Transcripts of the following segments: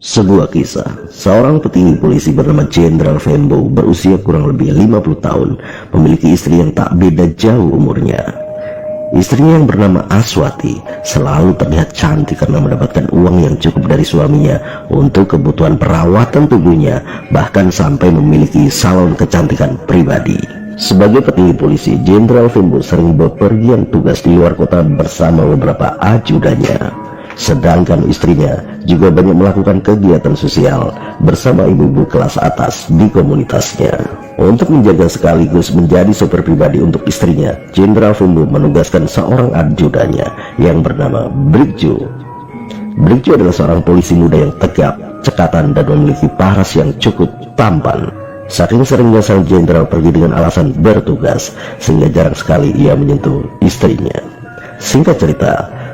Sebuah kisah, seorang petinggi polisi bernama Jenderal Vembo berusia kurang lebih 50 tahun memiliki istri yang tak beda jauh umurnya. Istrinya yang bernama Aswati selalu terlihat cantik karena mendapatkan uang yang cukup dari suaminya untuk kebutuhan perawatan tubuhnya, bahkan sampai memiliki salon kecantikan pribadi. Sebagai petinggi polisi, Jenderal Vembo sering bepergian tugas di luar kota bersama beberapa ajudannya. Sedangkan istrinya juga banyak melakukan kegiatan sosial bersama ibu-ibu kelas atas di komunitasnya. Untuk menjaga sekaligus menjadi sopir pribadi untuk istrinya, Jenderal Vembo menugaskan seorang ajudannya yang bernama Brigjo. Brigjo adalah seorang polisi muda yang tegap, cekatan, dan memiliki paras yang cukup tampan. Saking seringnya sang jenderal pergi dengan alasan bertugas, sehingga jarang sekali ia menyentuh istrinya. Singkat cerita,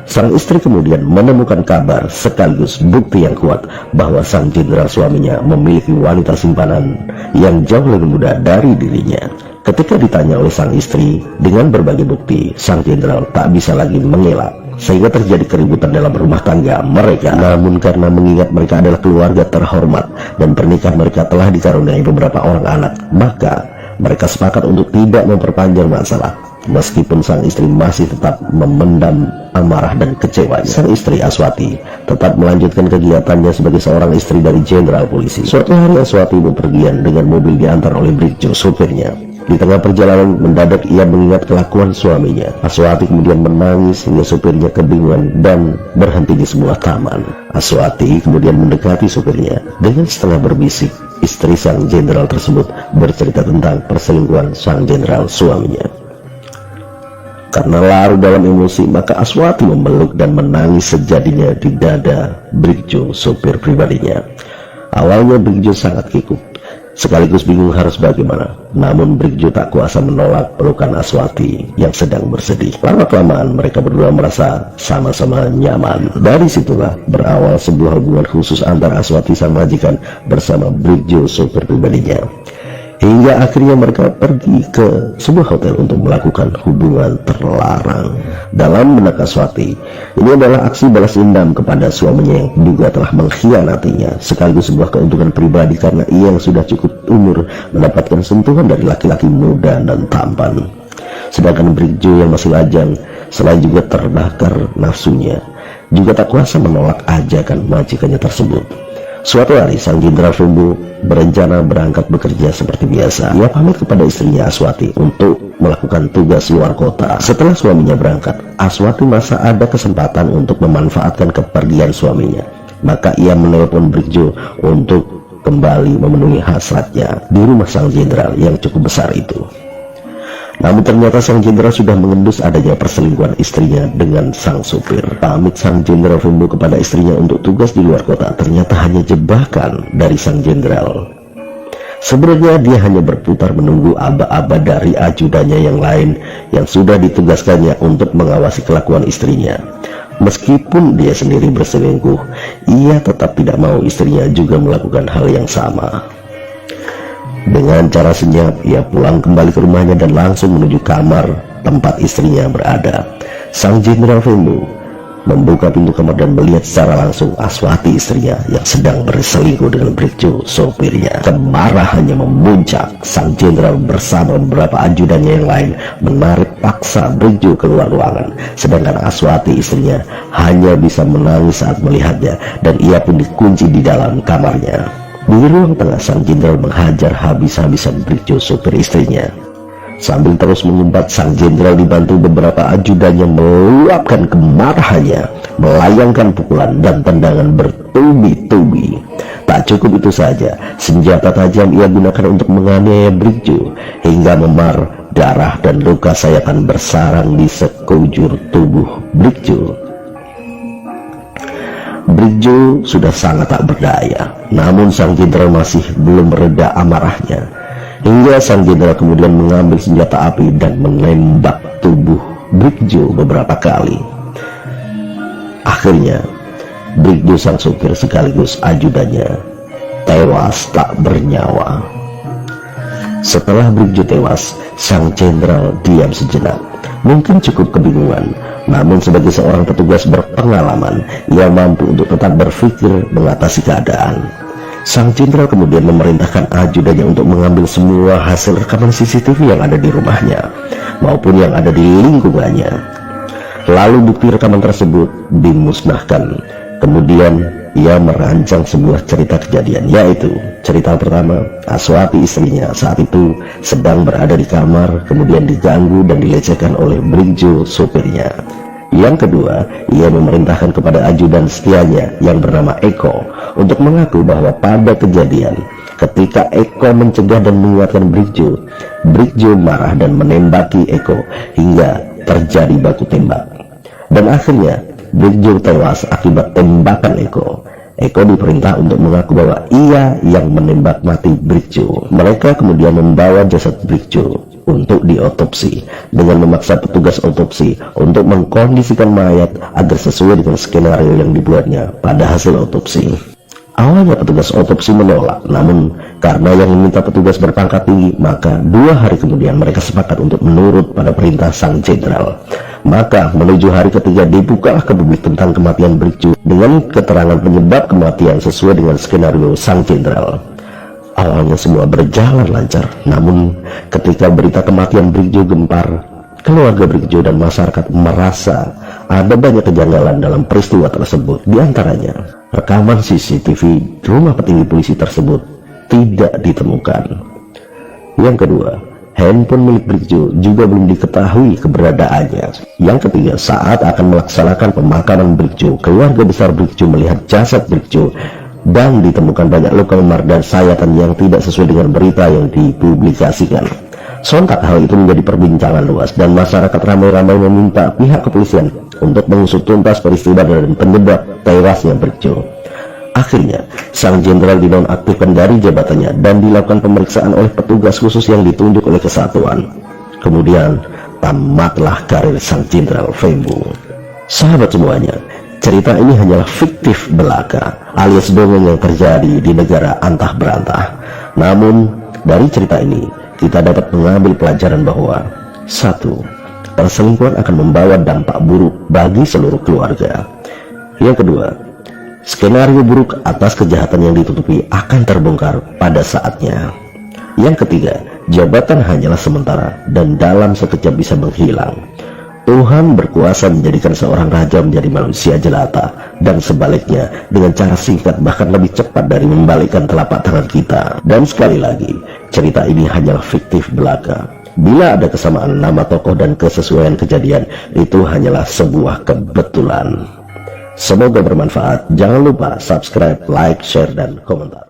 sang istri kemudian menemukan kabar sekaligus bukti yang kuat bahwa sang jenderal suaminya memiliki wanita simpanan yang jauh lebih muda dari dirinya. Ketika ditanya oleh sang istri dengan berbagai bukti, sang jenderal tak bisa lagi mengelak, sehingga terjadi keributan dalam rumah tangga mereka. Namun karena mengingat mereka adalah keluarga terhormat dan pernikahan mereka telah dikaruniai beberapa orang anak, maka mereka sepakat untuk tidak memperpanjang masalah. Meskipun sang istri masih tetap memendam amarah dan kecewa, sang istri Aswati tetap melanjutkan kegiatannya sebagai seorang istri dari jenderal polisi. Suatu hari Aswati bepergian dengan mobil diantar oleh Brigjo, sopirnya. Di tengah perjalanan mendadak ia mengingat kelakuan suaminya. Aswati kemudian menangis hingga sopirnya kebingungan dan berhenti di sebuah taman. Aswati kemudian mendekati sopirnya dengan setengah berbisik. Istri sang jenderal tersebut bercerita tentang perselingkuhan sang jenderal suaminya. Karena larut dalam emosi, maka Aswati memeluk dan menangis sejadinya di dada Brigjo, sopir pribadinya. Awalnya Brigjo sangat kikuk, sekaligus bingung harus bagaimana. Namun Brigjo tak kuasa menolak pelukan Aswati yang sedang bersedih. Lama-kelamaan mereka berdua merasa sama-sama nyaman. Dari situlah berawal sebuah hubungan khusus antara Aswati sang majikan bersama Brigjo, sopir pribadinya. Hingga akhirnya mereka pergi ke sebuah hotel untuk melakukan hubungan terlarang. Dalam benak Aswati, ini adalah aksi balas dendam kepada suaminya yang juga telah mengkhianatinya, sekaligus sebuah keuntungan pribadi karena ia yang sudah cukup umur mendapatkan sentuhan dari laki-laki muda dan tampan. Sedangkan Brigjo yang masih lajang, selain juga terbakar nafsunya, juga tak kuasa menolak ajakan majikannya tersebut. Suatu hari sang jenderal Vembo berencana berangkat bekerja seperti biasa. Ia pamit kepada istrinya Aswati untuk melakukan tugas luar kota. Setelah suaminya berangkat, Aswati merasa ada kesempatan untuk memanfaatkan kepergian suaminya. Maka ia menelpon Brigjo untuk kembali memenuhi hasratnya di rumah sang jenderal yang cukup besar itu. Namun ternyata sang jenderal sudah mengendus adanya perselingkuhan istrinya dengan sang supir. Pamit sang jenderal Vembo kepada istrinya untuk tugas di luar kota ternyata hanya jebakan dari sang jenderal. Sebenarnya dia hanya berputar menunggu aba-aba dari ajudannya yang lain yang sudah ditugaskannya untuk mengawasi kelakuan istrinya. Meskipun dia sendiri berselingkuh, ia tetap tidak mau istrinya juga melakukan hal yang sama. Dengan cara senyap, ia pulang kembali ke rumahnya dan langsung menuju kamar tempat istrinya berada. Sang jenderal Vembo membuka pintu kamar dan melihat secara langsung Aswati istrinya yang sedang berselingkuh dengan Brigjo, sopirnya. Kemarahannya memuncak. Sang jenderal bersama beberapa ajudannya yang lain menarik paksa Brigjo keluar ruangan. Sedangkan Aswati istrinya hanya bisa menangis saat melihatnya, dan ia pun dikunci di dalam kamarnya. Di ruang tengah, sang jenderal menghajar habis-habisan Brigjo, sopir istrinya. Sambil terus mengumpat, sang jenderal dibantu beberapa ajudannya meluapkan kemarahannya, melayangkan pukulan dan tendangan bertubi-tubi. Tak cukup itu saja, senjata tajam ia gunakan untuk menganiaya Brigjo hingga memar. Darah dan luka sayatan bersarang di sekujur tubuh Brigjo. Brigjo sudah sangat tak berdaya, namun sang jenderal masih belum mereda amarahnya. Hingga sang jenderal kemudian mengambil senjata api dan menembak tubuh Brigjo beberapa kali. Akhirnya, Brigjo sang supir sekaligus ajudannya tewas tak bernyawa. Setelah Brigjo tewas, sang jenderal diam sejenak. Mungkin cukup kebingungan, namun sebagai seorang petugas berpengalaman, ia mampu untuk tetap berpikir mengatasi keadaan. Sang jenderal kemudian memerintahkan ajudannya untuk mengambil semua hasil rekaman CCTV yang ada di rumahnya maupun yang ada di lingkungannya. Lalu bukti rekaman tersebut dimusnahkan. Kemudian ia merancang sebuah cerita kejadian, yaitu cerita pertama, Aswati istrinya saat itu sedang berada di kamar, kemudian diganggu dan dilecehkan oleh Brigjo sopirnya. Yang kedua, ia memerintahkan kepada ajudan setianya yang bernama Eko untuk mengaku bahwa pada kejadian ketika Eko mencegah dan menguatkan Brigjo, Brigjo marah dan menembaki Eko hingga terjadi baku tembak. Dan akhirnya Brigjo tewas akibat tembakan Eko. Eko diperintah untuk mengaku bahwa ia yang menembak mati Brigjo. Mereka kemudian membawa jasad Brigjo untuk diotopsi dengan memaksa petugas otopsi untuk mengkondisikan mayat agar sesuai dengan skenario yang dibuatnya pada hasil otopsi. Awalnya petugas otopsi menolak, namun karena yang meminta petugas berpangkat tinggi, maka 2 hari kemudian mereka sepakat untuk menurut pada perintah sang jenderal. Maka menuju hari ketiga dibukalah ke publik tentang kematian Brigjo dengan keterangan penyebab kematian sesuai dengan skenario sang jenderal. Awalnya semua berjalan lancar, namun ketika berita kematian Brigjo gempar, keluarga Brigjo dan masyarakat merasa ada banyak kejanggalan dalam peristiwa tersebut. Di antaranya, rekaman CCTV rumah petinggi polisi tersebut tidak ditemukan. Yang kedua, handphone milik Brigjo juga belum diketahui keberadaannya. Yang ketiga, saat akan melaksanakan pemakaman Brigjo, keluarga besar Brigjo melihat jasad Brigjo dan ditemukan banyak luka memar dan sayatan yang tidak sesuai dengan berita yang dipublikasikan. Sontak hal itu menjadi perbincangan luas dan masyarakat ramai-ramai meminta pihak kepolisian untuk mengusut tuntas peristiwa dan penyebab tewasnya Brigjo. Akhirnya, sang jenderal dinonaktifkan dari jabatannya dan dilakukan pemeriksaan oleh petugas khusus yang ditunjuk oleh kesatuan. Kemudian, tamatlah karir sang jenderal Vembu. Sahabat semuanya, cerita ini hanyalah fiktif belaka alias dongeng yang terjadi di negara antah berantah. Namun, dari cerita ini, kita dapat mengambil pelajaran bahwa 1. Perselingkuhan akan membawa dampak buruk bagi seluruh keluarga. Yang kedua, skenario buruk atas kejahatan yang ditutupi akan terbongkar pada saatnya. Yang ketiga, jabatan hanyalah sementara dan dalam sekejap bisa menghilang. Tuhan berkuasa menjadikan seorang raja menjadi manusia jelata, dan sebaliknya dengan cara singkat bahkan lebih cepat dari membalikkan telapak tangan kita. Dan sekali lagi, cerita ini hanyalah fiktif belaka. Bila ada kesamaan nama tokoh dan kesesuaian kejadian, itu hanyalah sebuah kebetulan. Semoga bermanfaat. Jangan lupa subscribe, like, share, dan komentar.